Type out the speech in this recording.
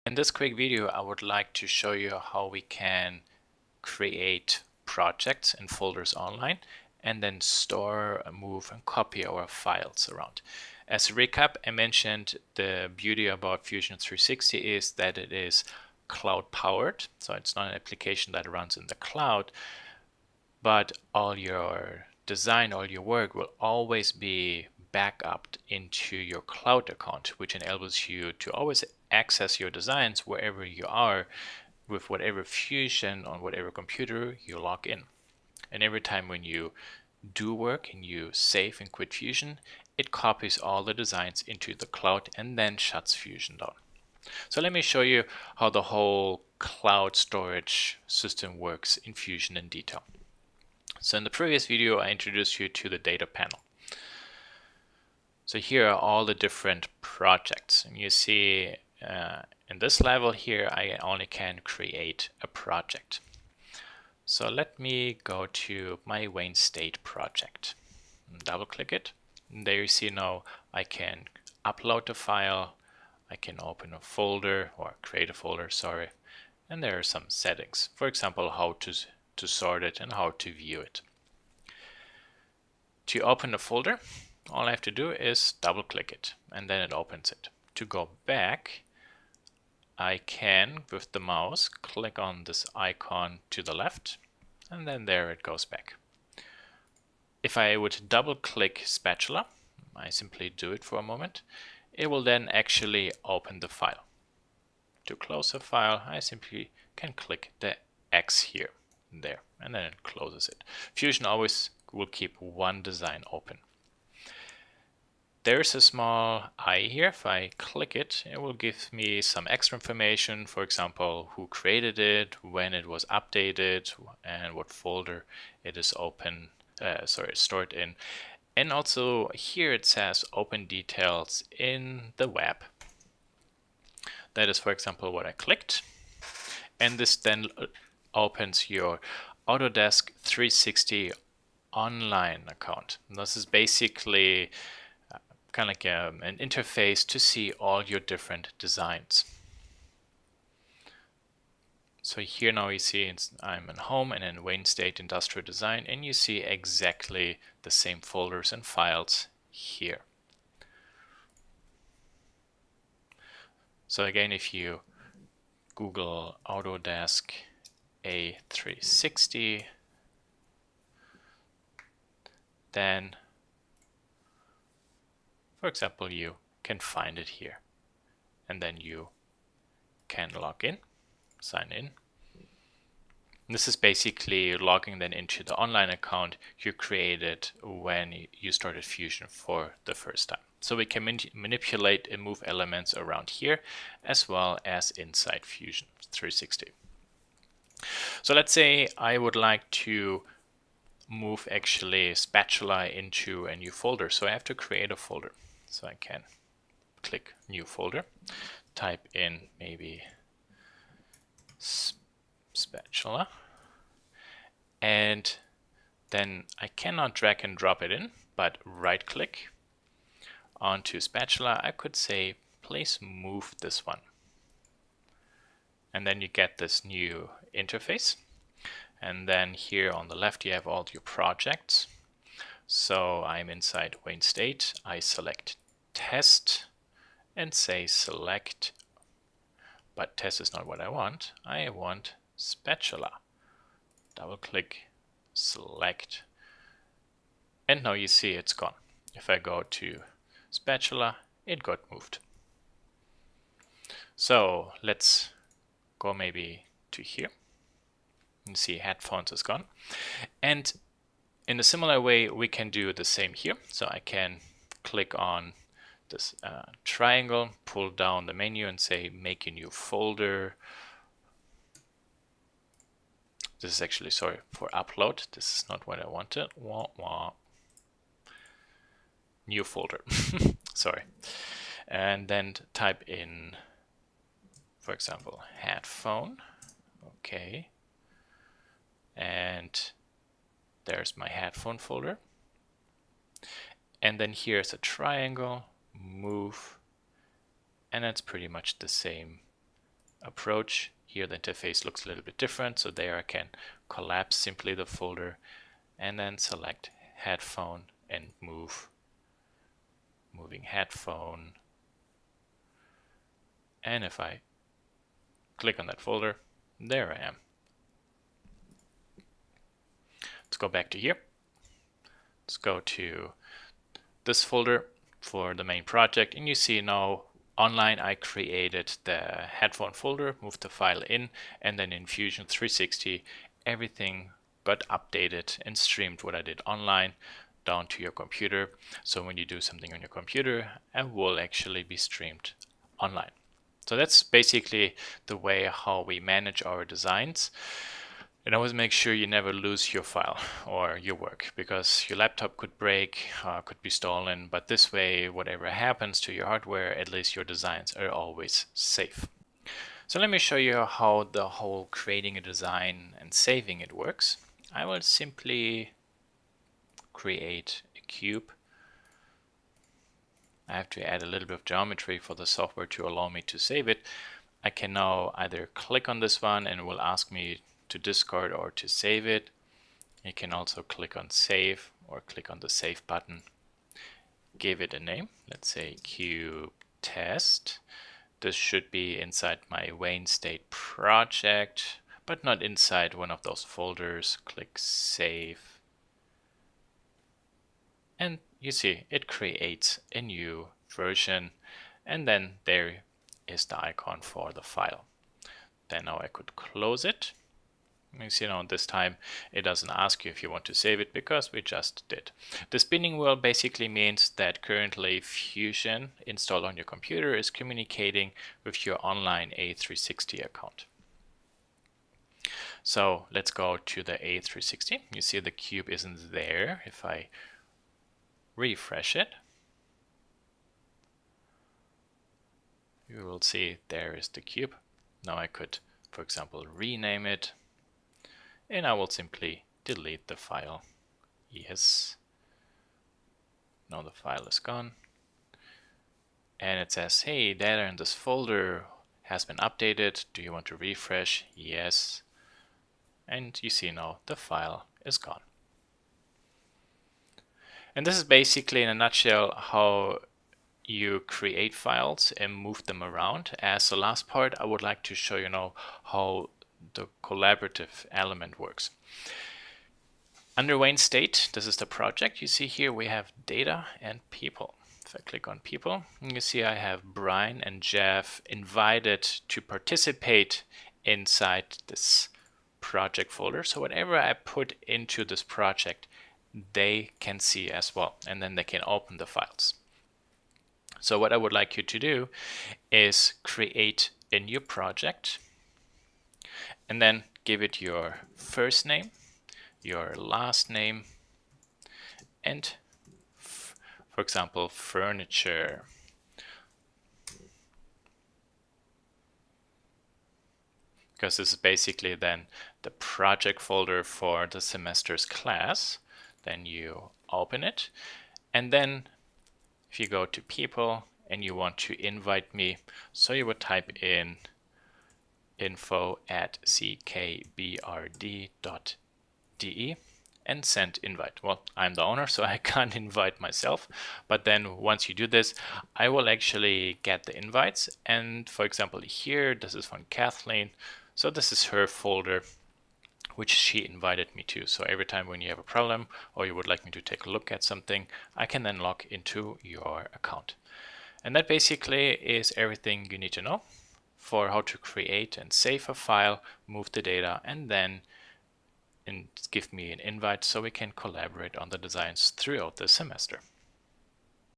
In this quick video, I would like to show you how we can create projects and folders online and then store, move, and copy our files around. As a recap, I mentioned the beauty about Fusion 360 is that it is cloud powered, so it's not an application that runs in the cloud, but all your design, all your work will always be backupped into your cloud account, which enables you to always access your designs wherever you are with whatever Fusion on whatever computer you log in. And every time when you do work and you save and quit Fusion, it copies all the designs into the cloud and then shuts Fusion down. So let me show you how the whole cloud storage system works in Fusion in detail. So in the previous video, I introduced you to the data panel. So here are all the different projects. And you see in this level here, I only can create a project. So let me go to my Wayne State project. Double click it. And there you see now I can upload the file. I can open a folder or create a folder, sorry. And there are some settings. For example, how to sort it and how to view it. To open the folder, all I have to do is double click it and then it opens it. To go back, I can, with the mouse, click on this icon to the left and then there it goes back. If I would double click spatula, I simply do it for a moment, it will then actually open the file. To close the file, I simply can click the X here, there, and then it closes it. Fusion always will keep one design open. There's a small eye here. If I click it, it will give me some extra information, for example, who created it, when it was updated, and what folder it is stored in. And also here it says open details in the web. That is, for example, what I clicked. And this then opens your Autodesk 360 online account. And this is basically kind of like an interface to see all your different designs. So here now you see I'm in Home and in Wayne State Industrial Design, and you see exactly the same folders and files here. So again, if you Google Autodesk A360, then for example, you can find it here, and then you can log in, sign in. And this is basically logging then into the online account you created when you started Fusion for the first time. So we can manipulate and move elements around here as well as inside Fusion 360. So let's say I would like to move actually spatula into a new folder. So I have to create a folder. So I can click new folder, type in maybe spatula, and then I cannot drag and drop it in, but right click onto spatula. I could say please move this one, and then you get this new interface. And then here on the left you have all your projects. So I'm inside Wayne State. I select test and say select, but test is not what I want. I want spatula. Double click, select, and now you see it's gone. If I go to spatula, it got moved. So let's go maybe to here. You see headphones is gone. And in a similar way, we can do the same here. So I can click on this triangle, pull down the menu and say make a new folder. This is actually, sorry, for upload. This is not what I wanted. Wah, wah. New folder, sorry. And then type in, for example, headphone. Okay. And there's my headphone folder. And then here's a triangle, move, and that's pretty much the same approach. Here the interface looks a little bit different, so there I can collapse simply the folder and then select headphone and moving headphone. And if I click on that folder, there I am. Let's go back to here. Let's go to this folder for the main project, and you see now online I created the headphone folder, moved the file in, and then in Fusion 360 everything got updated and streamed what I did online down to your computer. So when you do something on your computer, it will actually be streamed online. So that's basically the way how we manage our designs. And always make sure you never lose your file or your work, because your laptop could break, could be stolen, but this way whatever happens to your hardware, at least your designs are always safe. So let me show you how the whole creating a design and saving it works. I will simply create a cube. I have to add a little bit of geometry for the software to allow me to save it. I can now either click on this one and it will ask me to discard or to save it. You can also click on save or click on the save button. Give it a name. Let's say cube test. This should be inside my Wayne State project, but not inside one of those folders. Click save. And you see it creates a new version, and then there is the icon for the file. Then now I could close it. You see now this time it doesn't ask you if you want to save it because we just did. The spinning wheel basically means that currently Fusion installed on your computer is communicating with your online A360 account. So let's go to the A360. You see the cube isn't there. If I refresh it, you will see there is the cube. Now I could, for example, rename it. And I will simply delete the file. Yes. Now the file is gone. And it says, hey, data in this folder has been updated. Do you want to refresh? Yes. And you see now the file is gone. And this is basically in a nutshell how you create files and move them around. As the last part, I would like to show you now how the collaborative element works. Under Wayne State, this is the project. You see here we have data and people. If I click on people, you see I have Brian and Jeff invited to participate inside this project folder. So whatever I put into this project, they can see as well, and then they can open the files. So what I would like you to do is create a new project and then give it your first name, your last name, and for example, furniture. Because this is basically then the project folder for the semester's class. Then you open it, and then if you go to people and you want to invite me, so you would type in info@ckbrd.de and send invite. Well, I'm the owner, so I can't invite myself, but then once you do this, I will actually get the invites. And for example, here, this is from Kathleen. So this is her folder, which she invited me to. So every time when you have a problem or you would like me to take a look at something, I can then log into your account. And that basically is everything you need to know for how to create and save a file, move the data, and then give me an invite so we can collaborate on the designs throughout the semester.